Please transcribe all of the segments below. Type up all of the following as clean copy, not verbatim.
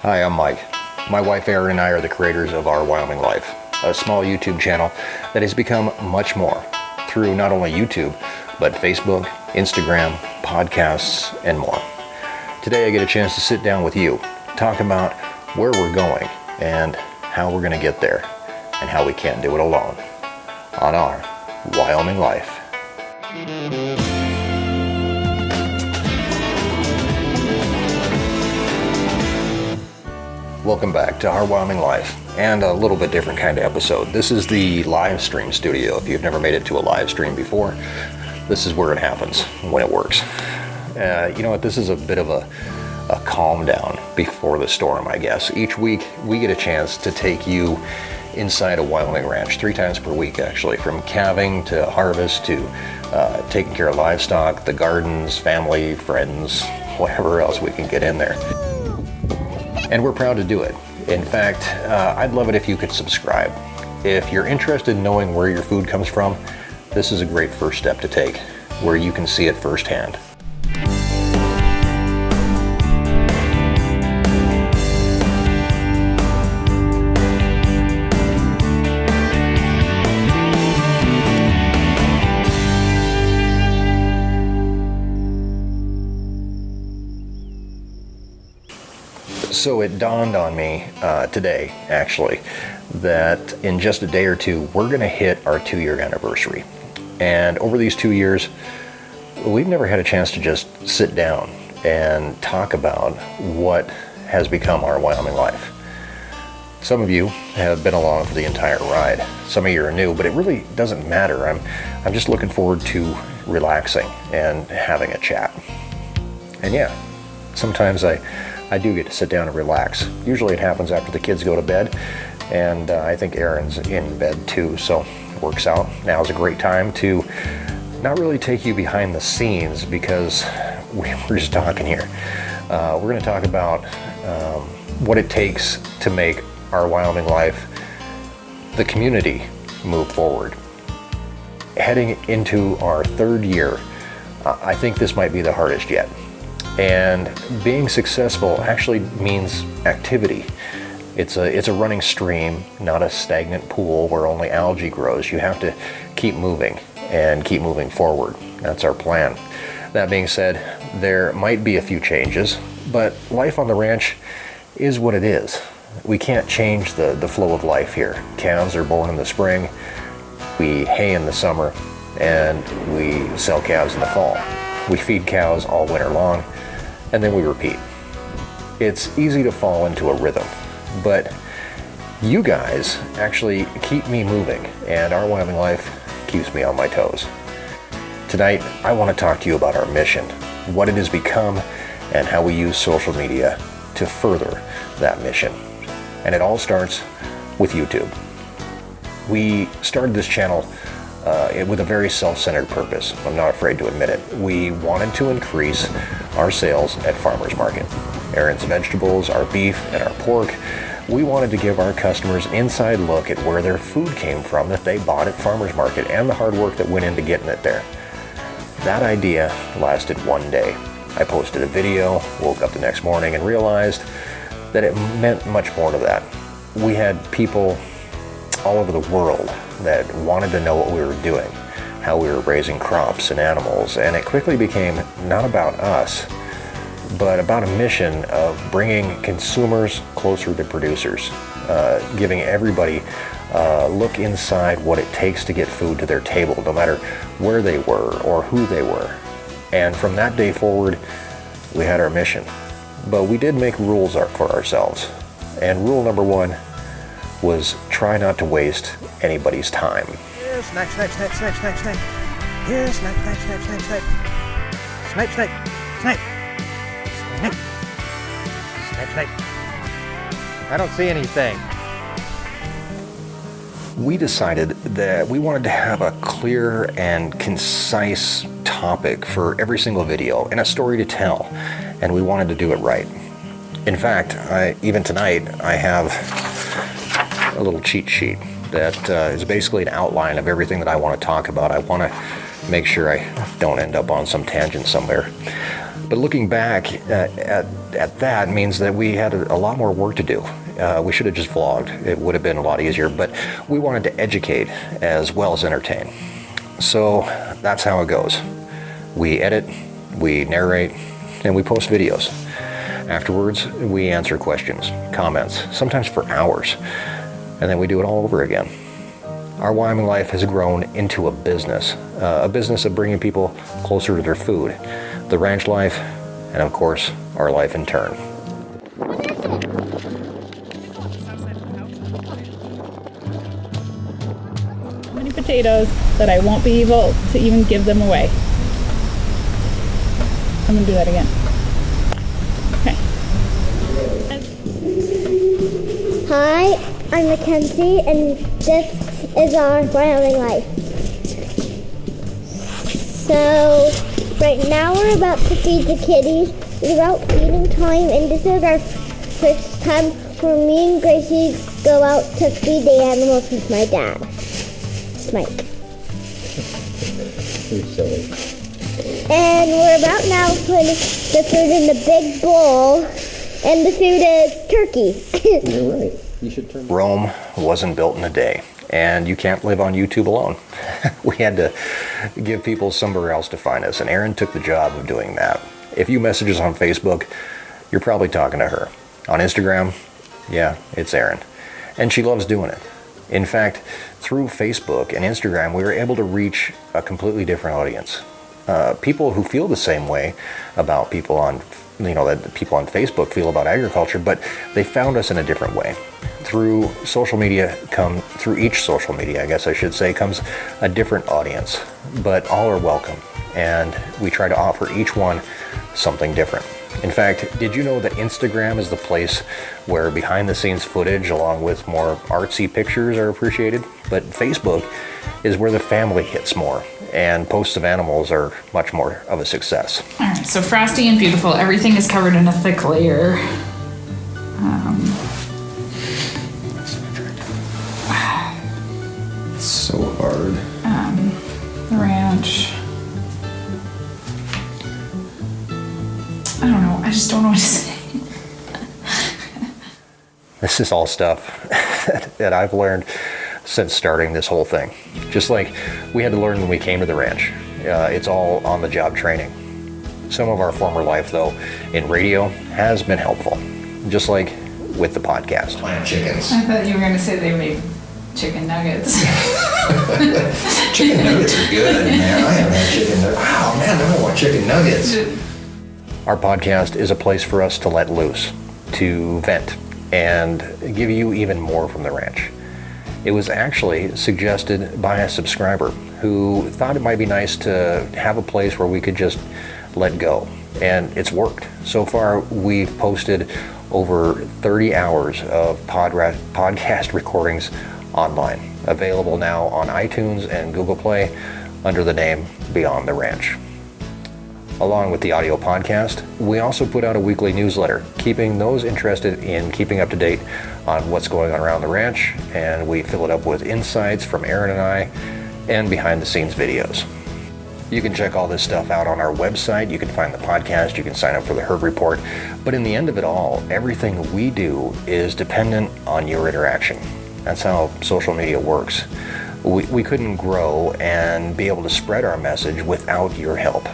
Hi, I'm Mike. My wife Erin and I are the creators of Our Wyoming Life, a small YouTube channel that has become much more through not only YouTube, but Facebook, Instagram, podcasts, and more. Today I get a chance to sit down with you, talk about where we're going and how we're going to get there, and how we can't do it alone on Our Wyoming Life. Welcome back to Our Wyoming Life, and a little bit different kind of episode. This is the live stream studio. If you've never made it to a live stream before, this is where it happens, when it works. You know what, this is a bit of a calm down before the storm, I guess. Each week, we get a chance to take you inside a Wyoming ranch, 3 times per week actually, from calving to harvest to taking care of livestock, the gardens, family, friends, whatever else we can get in there. And we're proud to do it. In fact, I'd love it if you could subscribe. If you're interested in knowing where your food comes from, this is a great first step to take, where you can see it firsthand. So it dawned on me today, actually, that in just a day or two, we're going to hit our 2-year anniversary. And over these 2 years, we've never had a chance to just sit down and talk about what has become Our Wyoming Life. Some of you have been along for the entire ride. Some of you are new, but it really doesn't matter. I'm just looking forward to relaxing and having a chat. And yeah, sometimes I do get to sit down and relax. Usually it happens after the kids go to bed, and I think Erin's in bed too, so it works out. Now's a great time to not really take you behind the scenes, because we're just talking here. We're going to talk about what it takes to make Our Wyoming Life, the community, move forward. Heading into our 3rd year, I think this might be the hardest yet. And being successful actually means activity. It's a running stream, not a stagnant pool where only algae grows. You have to keep moving and keep moving forward. That's our plan. That being said, there might be a few changes, but life on the ranch is what it is. We can't change the flow of life here. Calves are born in the spring, we hay in the summer, and we sell calves in the fall. We feed cows all winter long, and then we repeat. It's easy to fall into a rhythm, but you guys actually keep me moving, and Our Wyoming Life keeps me on my toes. Tonight, I want to talk to you about our mission, what it has become, and how we use social media to further that mission. And it all starts with YouTube. We started this channel with a very self-centered purpose. I'm not afraid to admit it. We wanted to increase our sales at farmers market. Erin's vegetables, our beef, and our pork. We wanted to give our customers an inside look at where their food came from that they bought at farmers market, and the hard work that went into getting it there. That idea lasted 1 day. I posted a video, woke up the next morning, and realized that it meant much more to that. We had people all over the world that wanted to know what we were doing, how we were raising crops and animals, and it quickly became not about us, but about a mission of bringing consumers closer to producers, giving everybody a look inside what it takes to get food to their table, no matter where they were or who they were. And from that day forward, we had our mission. But we did make rules for ourselves. And rule number 1 was try not to waste anybody's time. Here, snipe, snipe, snipe, snipe, snipe, snipe. Here, snipe, snipe, snipe, snipe, snipe. Snipe, snipe, snipe. Snipe. Snipe, snipe. I don't see anything. We decided that we wanted to have a clear and concise topic for every single video and a story to tell, and we wanted to do it right. In fact, even tonight, I have a little cheat sheet that is basically an outline of everything that I want to talk about. I want to make sure I don't end up on some tangent somewhere. But looking back at that means that we had a lot more work to do. We should have just vlogged. It would have been a lot easier, but we wanted to educate as well as entertain. So that's how it goes. We edit, we narrate, and we post videos. Afterwards, we answer questions, comments, sometimes for hours, and then we do it all over again. Our Wyoming Life has grown into a business of bringing people closer to their food, the ranch life, and of course, our life in turn. So many potatoes that I won't be able to even give them away. I'm gonna do that again. Okay. Hi, I'm Mackenzie, and this is our Wyoming Life. So, right now we're about to feed the kitties. It's about feeding time, and this is our first time where me and Gracie go out to feed the animals with my dad, Mike. You're silly. And we're about now putting the food in the big bowl, and the food is turkey. You're right. You should turn. Rome wasn't built in a day, and you can't live on YouTube alone. We had to give people somewhere else to find us, and Erin took the job of doing that. If you message us on Facebook, you're probably talking to her. On Instagram, yeah, it's Erin, and she loves doing it. In fact, through Facebook and Instagram, we were able to reach a completely different audience. People who feel the same way about people on, that people on Facebook feel about agriculture, but they found us in a different way. Through social media, through each social media, I guess I should say, comes a different audience, but all are welcome, and we try to offer each one something different. In fact, did you know that Instagram is the place where behind-the-scenes footage along with more artsy pictures are appreciated? But Facebook is where the family hits more, and posts of animals are much more of a success. All right, so frosty and beautiful. Everything is covered in a thick layer. It's so hard. The ranch. I don't know. I just don't know what to say. This is all stuff that I've learned since starting this whole thing. Just like we had to learn when we came to the ranch. It's all on-the-job training. Some of our former life, though, in radio has been helpful. Just like with the podcast. Plant chickens. I thought you were going to say they made chicken nuggets. Chicken nuggets are good, man. I haven't had chicken nuggets. Wow, man, I don't want chicken nuggets. Our podcast is a place for us to let loose, to vent, and give you even more from the ranch. It was actually suggested by a subscriber who thought it might be nice to have a place where we could just let go, and it's worked. So far, we've posted over 30 hours of podcast recordings online, available now on iTunes and Google Play under the name Beyond the Ranch. Along with the audio podcast, we also put out a weekly newsletter, keeping those interested in keeping up to date on what's going on around the ranch, and we fill it up with insights from Erin and I, and behind-the-scenes videos. You can check all this stuff out on our website. You can find the podcast. You can sign up for the herd report. But in the end of it all, everything we do is dependent on your interaction. That's how social media works. We couldn't grow and be able to spread our message without your help.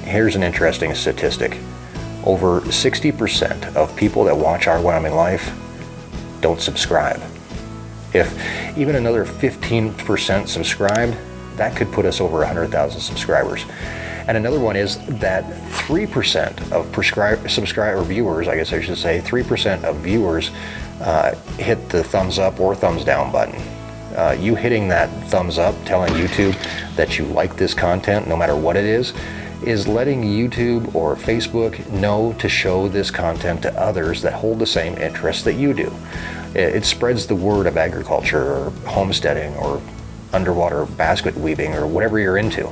Here's an interesting statistic. Over 60% of people that watch Our Wyoming Life don't subscribe. If even another 15% subscribed, that could put us over 100,000 subscribers. And another one is that 3% of subscriber viewers, I guess I should say, 3% of viewers hit the thumbs up or thumbs down button. You hitting that thumbs up, telling YouTube that you like this content, no matter what it is letting YouTube or Facebook know to show this content to others that hold the same interests that you do. It spreads the word of agriculture or homesteading or underwater basket weaving or whatever you're into.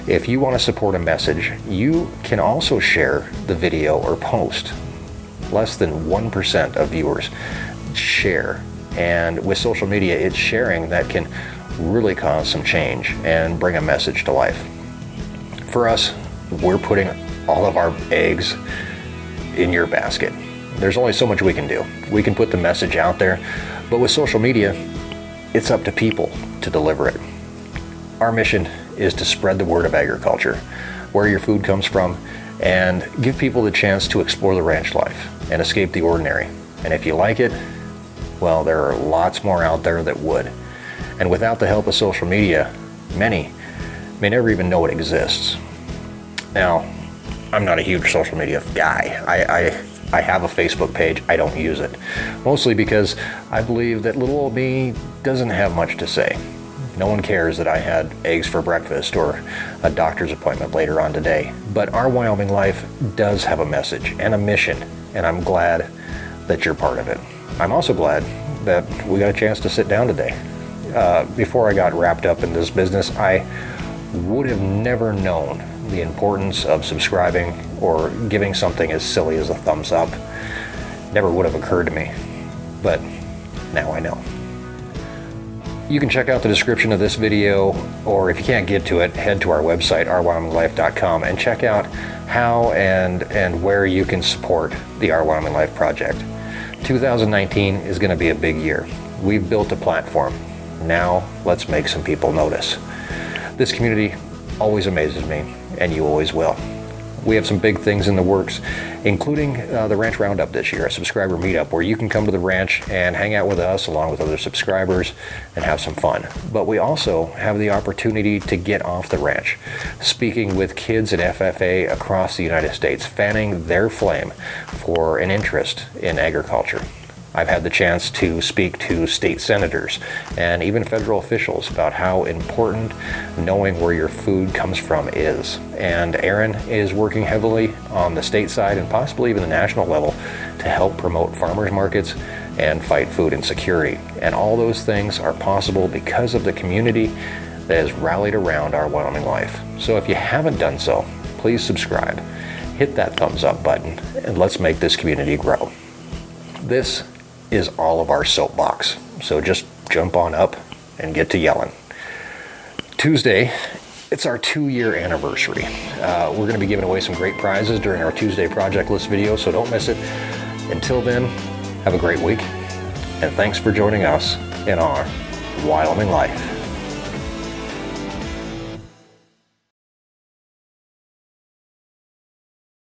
If you want to support a message, you can also share the video or post. Less than 1% of viewers share. And with social media, it's sharing that can really cause some change and bring a message to life. For us, we're putting all of our eggs in your basket. There's only so much we can do. We can put the message out there, but with social media, it's up to people to deliver it. Our mission is to spread the word of agriculture, where your food comes from, and give people the chance to explore the ranch life and escape the ordinary. And if you like it, well, there are lots more out there that would. And without the help of social media, many may never even know it exists. Now, I'm not a huge social media guy. I have a Facebook page. I don't use it, mostly because I believe that little old me doesn't have much to say. No one cares that I had eggs for breakfast or a doctor's appointment later on today. But Our Wyoming Life does have a message and a mission, and I'm glad that you're part of it. I'm also glad that we got a chance to sit down today. Before I got wrapped up in this business, I would have never known the importance of subscribing or giving something as silly as a thumbs up. Never would have occurred to me, but now I know. You can check out the description of this video, or if you can't get to it, head to our website, ourwylife.com, and check out how and where you can support the Our Wyoming Life project. 2019 is going to be a big year. We've built a platform. Now let's make some people notice. This community always amazes me, and you always will. We have some big things in the works, including the Ranch Roundup this year, a subscriber meetup where you can come to the ranch and hang out with us along with other subscribers and have some fun. But we also have the opportunity to get off the ranch, speaking with kids at FFA across the United States, fanning their flame for an interest in agriculture. I've had the chance to speak to state senators and even federal officials about how important knowing where your food comes from is. And Erin is working heavily on the state side and possibly even the national level to help promote farmers markets and fight food insecurity. And all those things are possible because of the community that has rallied around Our Wyoming Life. So if you haven't done so, please subscribe, hit that thumbs up button, and let's make this community grow. This is all of our soapbox, so just jump on up and get to yelling. Tuesday, it's our 2-year anniversary. We're going to be giving away some great prizes during our Tuesday project list video, so don't miss it. Until then, have a great week, and thanks for joining us in Our Wyoming Life.